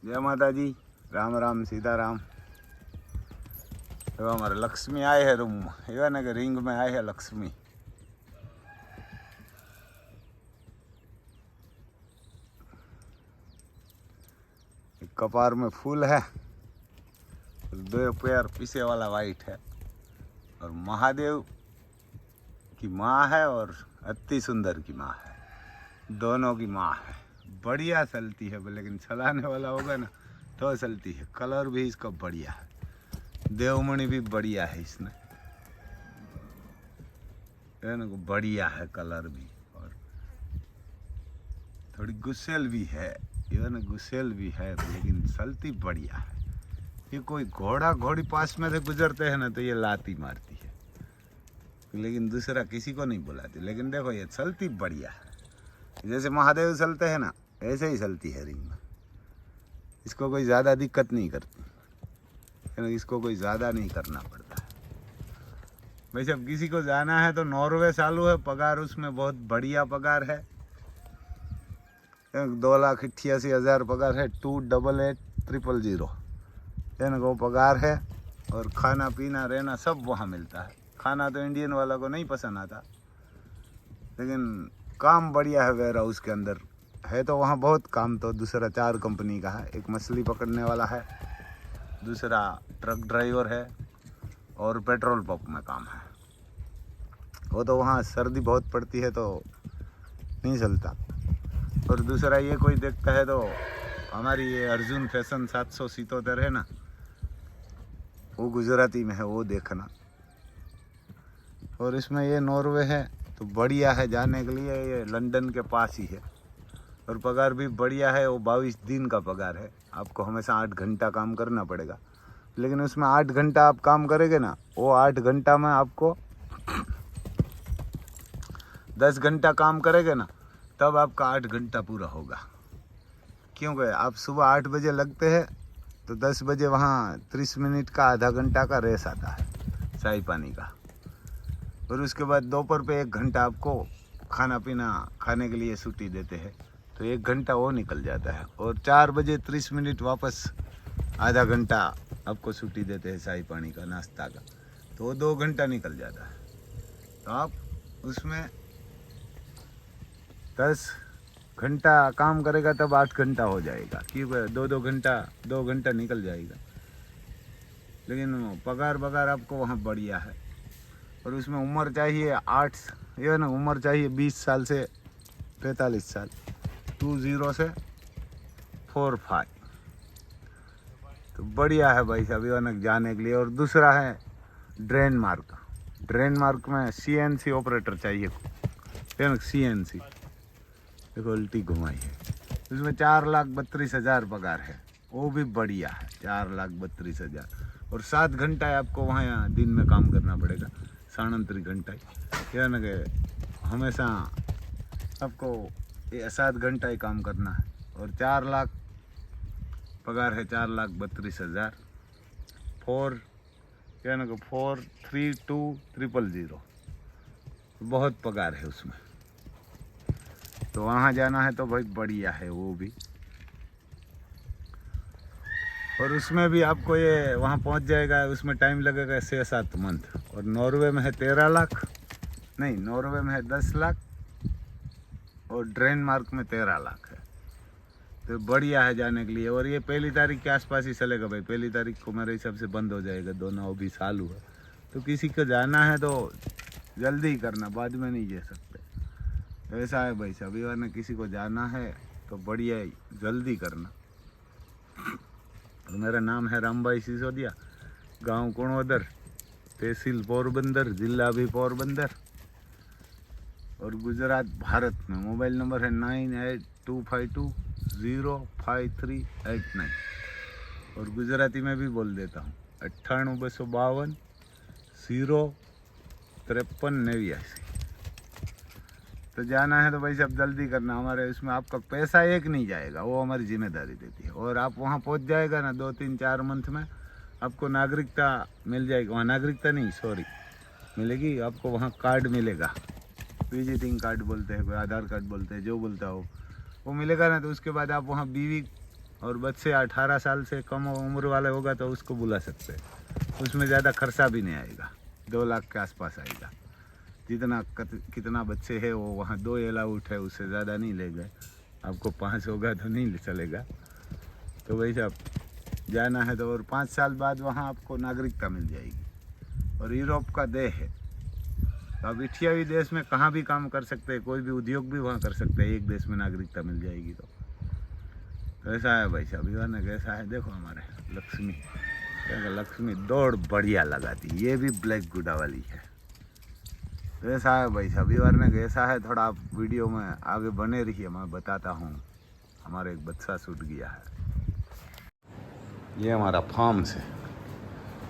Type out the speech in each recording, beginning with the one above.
जय माता जी, राम राम सीताराम। तो हमारे लक्ष्मी आए है रूम में, एवं ना कि रिंग में आए है लक्ष्मी। एक कपार में फूल है, दो पैर पीछे वाला वाइट है, और महादेव की माँ है और अति सुंदर की माँ है, दोनों की माँ है। बढ़िया चलती है, लेकिन चलाने वाला होगा ना तो चलती है। कलर भी इसका बढ़िया है, देवमणि भी बढ़िया है इसमें, है ना, बढ़िया है कलर भी। और थोड़ी गुस्सेल भी है, ये ना गुस्सेल भी है, लेकिन चलती बढ़िया है। ये कोई घोड़ा घोड़ी पास में से गुजरते हैं ना तो ये लाती मारती है, लेकिन दूसरा किसी को नहीं बुलाती। लेकिन देखो ये चलती बढ़िया है, जैसे महादेव चलते हैं ना ऐसे ही चलती है रिंग में। इसको कोई ज़्यादा दिक्कत नहीं करती, है ना, इसको कोई ज़्यादा नहीं करना पड़ता है। वैसे अब किसी को जाना है तो नॉर्वे चालू है, पगार उसमें बहुत बढ़िया पगार है, 2,88,000 पगार है, 288000 है ना, वो पगार है। और खाना पीना रहना सब वहाँ मिलता है। खाना तो इंडियन वाला को नहीं पसंद आता, लेकिन काम बढ़िया है। वेयर हाउस के अंदर है तो वहाँ बहुत काम, तो दूसरा 4 कंपनी का है। एक मछली पकड़ने वाला है, दूसरा ट्रक ड्राइवर है, और पेट्रोल पंप में काम है। वो तो वहाँ सर्दी बहुत पड़ती है तो नहीं चलता। और दूसरा ये कोई देखता है तो हमारी ये अर्जुन फैशन 777 है ना, वो गुजराती में है, वो देखना। और इसमें ये नॉर्वे है तो बढ़िया है जाने के लिए, ये लंदन के पास ही है। और पगार भी बढ़िया है, वो 22 दिन का पगार है। आपको हमेशा 8 घंटा काम करना पड़ेगा, लेकिन उसमें 8 घंटा आप काम करेंगे ना, वो 8 घंटा में आपको 10 घंटा काम करेंगे ना, तब आपका 8 घंटा पूरा होगा। क्योंकि आप सुबह 8 बजे लगते हैं तो 10 बजे वहाँ 30 मिनट का आधा घंटा का रेस आता है चाय पानी का। और उसके बाद दोपहर पे 1 घंटा आपको खाना पीना खाने के लिए छुट्टी देते हैं, तो 1 घंटा वो निकल जाता है। और 4 बजे 30 मिनट वापस आधा घंटा आपको छुट्टी देते हैं चाय पानी का, नाश्ता का, तो वो 2 घंटा निकल जाता है। तो आप उसमें 10 घंटा काम करेगा तब 8 घंटा हो जाएगा, क्योंकि 2 घंटा निकल जाएगा। लेकिन पगार आपको वहाँ बढ़िया है। और उसमें उम्र चाहिए 8, ये ना उम्र चाहिए 20 साल से 45 साल, 20 से 45, तो बढ़िया है भाई साहब ये जाने के लिए। और दूसरा है ड्रेन मार्क में CNC ऑपरेटर चाहिए, CNC देखो उल्टी घुमाई है। उसमें 4,32,000 पगार है, वो भी बढ़िया है, 4,32,000। और 7 घंटा आपको वहाँ दिन में काम करना पड़ेगा, 37 घंटा, यानी कि हमेशा आपको 7 घंटा ही काम करना है। और 4 लाख पगार है, 4,32,000, 4 यानी कि 432,000, बहुत पगार है उसमें। तो वहाँ जाना है तो भाई बढ़िया है वो भी। और उसमें भी आपको ये वहाँ पहुँच जाएगा, उसमें टाइम लगेगा 6-7 मंथ। और नॉर्वे में है 13 लाख, नहीं नॉर्वे में है 10 लाख, और डेनमार्क में 13 लाख है। तो बढ़िया है जाने के लिए। और ये 1 तारीख के आसपास ही चलेगा भाई, 1 तारीख को मेरे हिसाब से बंद हो जाएगा, दोनों अभी चालू है। तो किसी को जाना है तो जल्दी ही करना, बाद में नहीं जा सकते। ऐसा है भाई साहब, वरना किसी को जाना है तो बढ़िया ही जल्दी करना। और मेरा नाम है रामभाई सिसोदिया, गांव कुणोदर, तहसील पोरबंदर, जिला भी पोरबंदर, और गुजरात भारत में। मोबाइल नंबर है 9825205389। और गुजराती में भी बोल देता हूँ 98 252 053 89। तो जाना है तो भाई साहब जल्दी करना, हमारे इसमें आपका पैसा एक नहीं जाएगा, वो हमारी जिम्मेदारी देती है। और आप वहाँ पहुँच जाएगा ना 2-3-4 मंथ में आपको नागरिकता मिल जाएगी। वहाँ नागरिकता नहीं, सॉरी, मिलेगी आपको, वहाँ कार्ड मिलेगा, विजिटिंग कार्ड बोलते हैं, कोई आधार कार्ड बोलते हैं, जो बोलता हो वो मिलेगा ना। तो उसके बाद आप वहाँ बीवी और बच्चे 18 साल से कम उम्र वाले होगा तो उसको बुला सकते हैं। उसमें ज़्यादा खर्चा भी नहीं आएगा, 2 लाख के आसपास आएगा। जितना कितना बच्चे हैं वो वहाँ 2 अलाउड है, उससे ज़्यादा नहीं ले गए। आपको 5 होगा तो नहीं चलेगा। तो वही सब जाना है तो, और 5 साल बाद वहाँ आपको नागरिकता मिल जाएगी। और यूरोप का देश है तो आप एशियाई देश में कहाँ भी काम कर सकते हैं, कोई भी उद्योग भी वहाँ कर सकते हैं, एक देश में नागरिकता मिल जाएगी। तो ऐसा है भाई साहब, विवाह ने कैसा है देखो। हमारे लक्ष्मी, लक्ष्मी दौड़ बढ़िया लगाती, ये भी ब्लैक गुडा वाली है। तो ऐसा है भाई साहब, विवाह ने कैसा है। थोड़ा आप वीडियो में आगे बने रहिए, मैं बताता हूँ। हमारा एक बच्चा छूट गया है। ये हमारा फार्म से,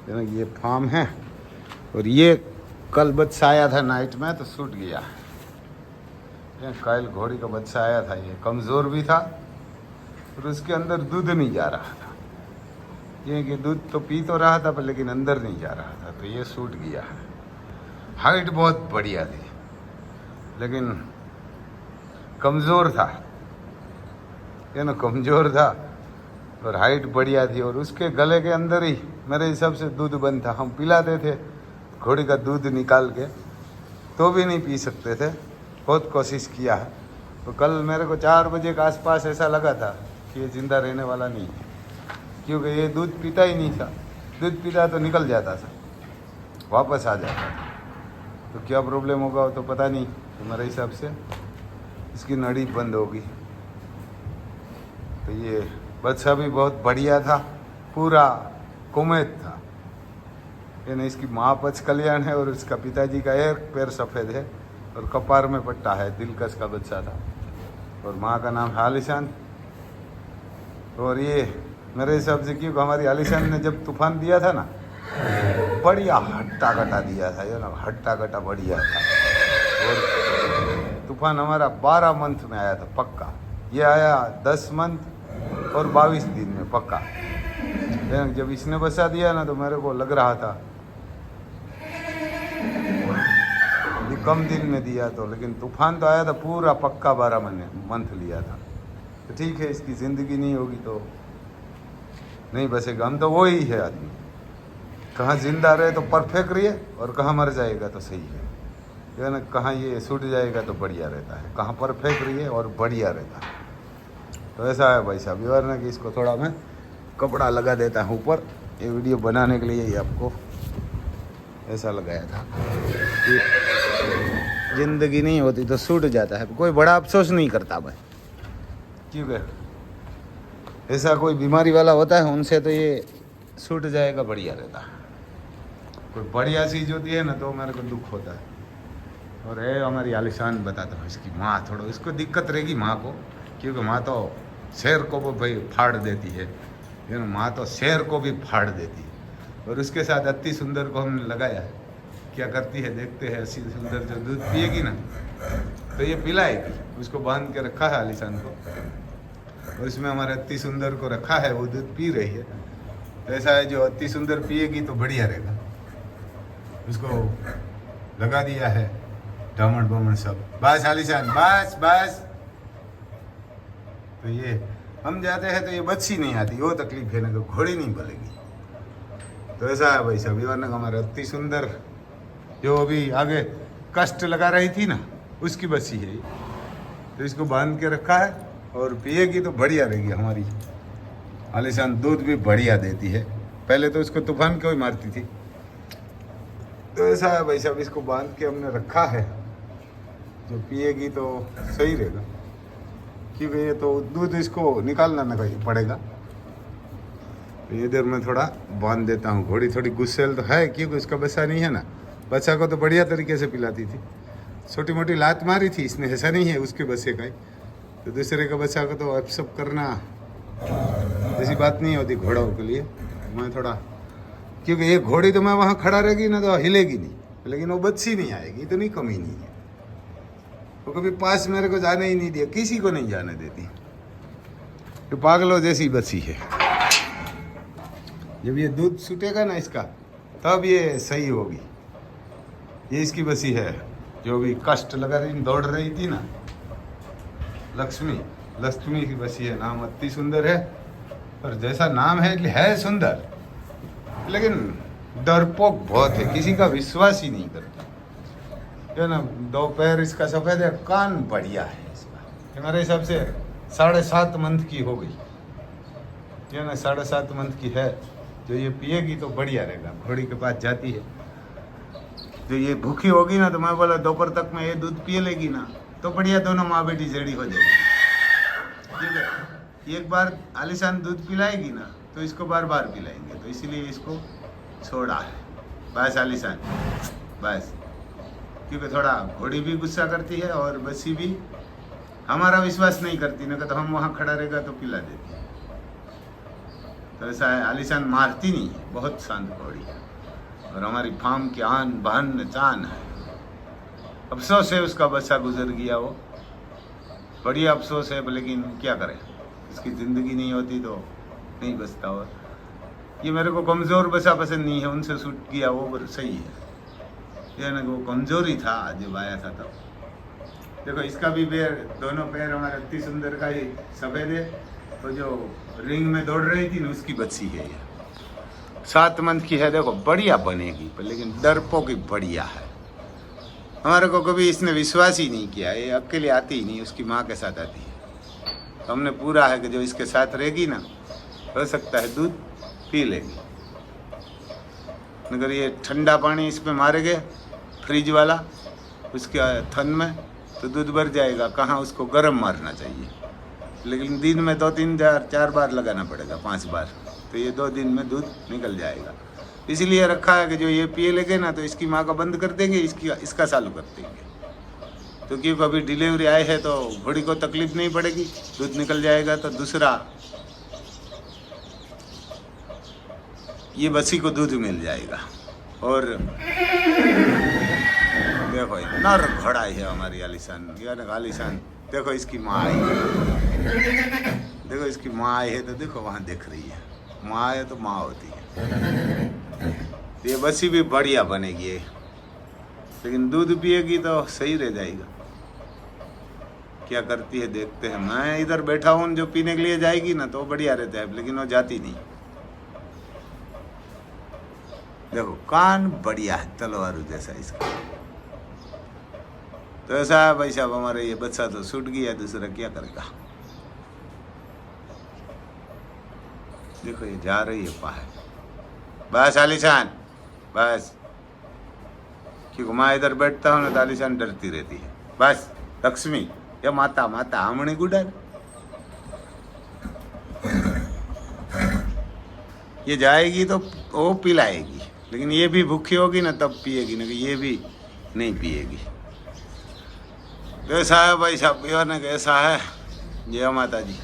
ये फार्म है। और ये कल बच्चा आया था नाइट में तो छूट गया है। ये कल घोड़ी का बच्चा आया था, ये कमज़ोर भी था और उसके अंदर दूध नहीं जा रहा था। ये कि दूध तो पी तो रहा था पर लेकिन अंदर नहीं जा रहा था, तो ये छूट गया है। हाइट बहुत बढ़िया थी लेकिन कमज़ोर था, ये ना कमज़ोर था और हाइट बढ़िया थी। और उसके गले के अंदर ही मेरे हिसाब से दूध बंद था। हम पिलाते थे घोड़ी का दूध निकाल के, तो भी नहीं पी सकते थे, बहुत कोशिश किया है। तो कल मेरे को 4 बजे के आसपास ऐसा लगा था कि ये ज़िंदा रहने वाला नहीं है, क्योंकि ये दूध पीता ही नहीं था। दूध पीता तो निकल जाता था, वापस आ जाता था। तो क्या प्रॉब्लम होगा वो तो पता नहीं। तो मेरे हिसाब से इसकी नड़ी बंद होगी। तो ये बच्चा भी बहुत बढ़िया था, पूरा कुमैत था। यानी इसकी माँ पच कल्याण है और उसका पिताजी का एक पैर सफ़ेद है और कपार में पट्टा है, दिलकश का बच्चा था। और माँ का नाम है आलिशान। और ये मेरे हिसाब से, क्योंकि हमारी आलिशान ने जब तूफान दिया था ना, बढ़िया हट्टा कटा दिया था, ये ना हट्टा कटा बढ़िया था। और तूफान हमारा 12 मंथ में आया था पक्का। ये आया 10 मंथ और 22 दिन में पक्का। जब इसने बचा दिया ना तो मेरे को लग रहा था कम दिन में दिया तो, लेकिन तूफान तो आया था पूरा पक्का 12 मंथ लिया था। तो ठीक है, इसकी ज़िंदगी नहीं होगी तो नहीं बचेगा। हम तो वो ही है आदमी, कहाँ जिंदा रहे तो परफेक्ट रहिए और कहाँ मर जाएगा तो सही है ना। कहाँ ये छूट जाएगा तो बढ़िया रहता है, कहाँ परफेक्ट रहिए और बढ़िया रहता है। तो ऐसा है भाई साहब। और ना कि इसको थोड़ा मैं कपड़ा लगा देता हूँ ऊपर, ये वीडियो बनाने के लिए ही आपको ऐसा लगाया था कि ज़िंदगी नहीं होती तो छूट जाता है। कोई बड़ा अफसोस नहीं करता भाई, क्योंकि ऐसा कोई बीमारी वाला होता है उनसे तो ये छूट जाएगा, बढ़िया रहता है। कोई बढ़िया चीज़ होती है ना तो मेरे को दुख होता है। और है हमारी आलिशान, बताता हूँ इसकी माँ, थोड़ा इसको दिक्कत रहेगी माँ को, क्योंकि माँ तो शेर को भी भाई फाड़ देती है, ना माँ तो शेर को भी फाड़ देती है। और उसके साथ अति सुंदर को हमने लगाया है, क्या करती है देखते हैं। अति सुंदर जो दूध पिएगी ना तो ये पिलाएगी, उसको बांध के रखा है आलिशान को, और इसमें हमारे अति सुंदर को रखा है, वो दूध पी रही है। तो ऐसा है, जो अति सुंदर पिएगी तो बढ़िया रहेगा। उसको लगा दिया है डामड़ बमड़ सब, बस आलिशान बस बस। तो ये हम जाते हैं तो ये बच्ची नहीं आती, वो तकलीफ है ना, तो घोड़ी नहीं बोलेगी। तो ऐसा है भाई साहब। वरना हमारे अति सुंदर जो अभी आगे कष्ट लगा रही थी ना, उसकी बच्ची है। तो इसको बांध के रखा है और पिएगी तो बढ़िया रहेगी हमारी आलिशान। दूध भी बढ़िया देती है, पहले तो उसको तूफान को ही मारती थी। तो ऐसा है भाई साहब, इसको बांध के हमने रखा है, जो पिएगी तो सही रहेगा, क्योंकि ये तो दूध इसको निकालना ना कहीं पड़ेगा। तो ये देर में थोड़ा बांध देता हूँ। घोड़ी थोड़ी गुस्सेल तो है, क्योंकि उसका बच्चा नहीं है ना। बच्चा को तो बढ़िया तरीके से पिलाती थी, छोटी मोटी लात मारी थी इसने, ऐसा नहीं है उसके बच्चे का ही। तो दूसरे का बच्चा को तो एक्सेप्ट करना ऐसी बात नहीं होती घोड़ों के लिए। मैं थोड़ा, क्योंकि ये घोड़ी तो मैं वहाँ खड़ा रहेगी ना तो हिलेगी नहीं, लेकिन वो बच्ची नहीं आएगी, इतनी कमी नहीं है। वो कभी पास मेरे को जाने ही नहीं दिया, किसी को नहीं जाने देती। तो पागलों जैसी बच्ची है। जब ये दूध छूटेगा ना इसका, तब ये सही होगी। ये इसकी बच्ची है, जो भी कष्ट लगा रही दौड़ रही थी ना, लक्ष्मी की बच्ची है। नाम अति सुंदर है पर जैसा नाम है सुंदर, लेकिन डरपोक बहुत है, किसी का विश्वास ही नहीं करता। जो ना 2 पैर इसका सफ़ेद है, कान बढ़िया है इसका। ये मेरे हिसाब से 7.5 मंथ की हो गई, जो ना 7.5 मंथ की है। जो ये पिएगी तो बढ़िया रहेगा, घोड़ी के पास जाती है। जो ये भूखी होगी ना, तो मैं बोला दोपहर तक में ये दूध पी लेगी ना, तो बढ़िया दोनों माँ बेटी जड़ी हो जाएगी। ठीक है, एक बार आलिशान दूध पिलाएगी ना, तो इसको बार बार पिलाएंगे, तो इसीलिए इसको छोड़ा है। बस आलिशान, बस, क्योंकि थोड़ा घोड़ी भी गुस्सा करती है और बच्ची भी हमारा विश्वास नहीं करती ना, तो हम वहाँ खड़ा रहेगा तो पिला देती है। तो ऐसा है, आलिशान मारती नहीं है, बहुत शांत घोड़ी है और हमारी फार्म की आन बान चान है। अफसोस है उसका बच्चा गुजर गया, वो बढ़िया अफसोस है, लेकिन क्या करें, इसकी ज़िंदगी नहीं होती तो नहीं बचता। और ये मेरे को कमज़ोर बच्चा पसंद नहीं है, उनसे छूट गया वो सही है। ये ना वो कमज़ोरी था जब आया था तब। देखो इसका भी पैर, दोनों पैर हमारे अति सुंदर का ही सफ़ेद है। तो जो रिंग में दौड़ रही थी ना, उसकी बच्ची है ये, 7 मंथ की है। देखो बढ़िया बनेगी, पर लेकिन डरपोक बढ़िया है। हमारे को कभी इसने विश्वास ही नहीं किया, ये अकेले आती ही नहीं, उसकी माँ के साथ आती है। तो हमने पूरा है कि जो इसके साथ रहेगी ना, हो सकता है दूध पी लेगी। मगर ये ठंडा पानी इस पर मारेंगे, फ्रिज वाला, उसके थन में, तो दूध भर जाएगा। कहाँ उसको गर्म मारना चाहिए, लेकिन दिन में 2-3-4 बार लगाना पड़ेगा, 5 बार, तो ये 2 दिन में दूध निकल जाएगा। इसीलिए रखा है कि जो ये पिए लगे ना, तो इसकी माँ का बंद कर देंगे, इसका चालू कर देंगे। तो क्योंकि अभी डिलीवरी आए है तो घोड़ी को तकलीफ नहीं पड़ेगी, दूध निकल जाएगा। तो दूसरा ये बच्ची को दूध मिल जाएगा। और देखो नर घोड़ा है हमारी आलिशान, यानी आलिशान। देखो इसकी माँ आई है, देखो इसकी माँ आई है, तो देखो वहाँ देख रही है, माँ है तो माँ होती है। ये बच्ची भी बढ़िया बनेगी, लेकिन दूध पिएगी तो सही रह जाएगा। क्या करती है देखते हैं। मैं इधर बैठा हूँ, जो पीने के लिए जाएगी ना तो बढ़िया रहता है, लेकिन वो जाती नहीं। देखो कान बढ़िया है, तलवारू जैसा इसका। तो ऐसा है भाई साहब, हमारे ये बच्चा तो छूट गया, दूसरा क्या करेगा। देखो ये जा रही है बाहर, बस आलिशान, बस, क्योंकि मैं इधर बैठता हूँ ना तो आलिशान डरती रहती है। बस लक्ष्मी, या माता माता हमने गुडर, ये जाएगी तो वो पिलाएगी, लेकिन ये भी भूखी होगी ना तब पिएगी, ना कि ये भी नहीं पिएगी। तो ऐसा है भाई साहब, ऐसा है। जय माता जी।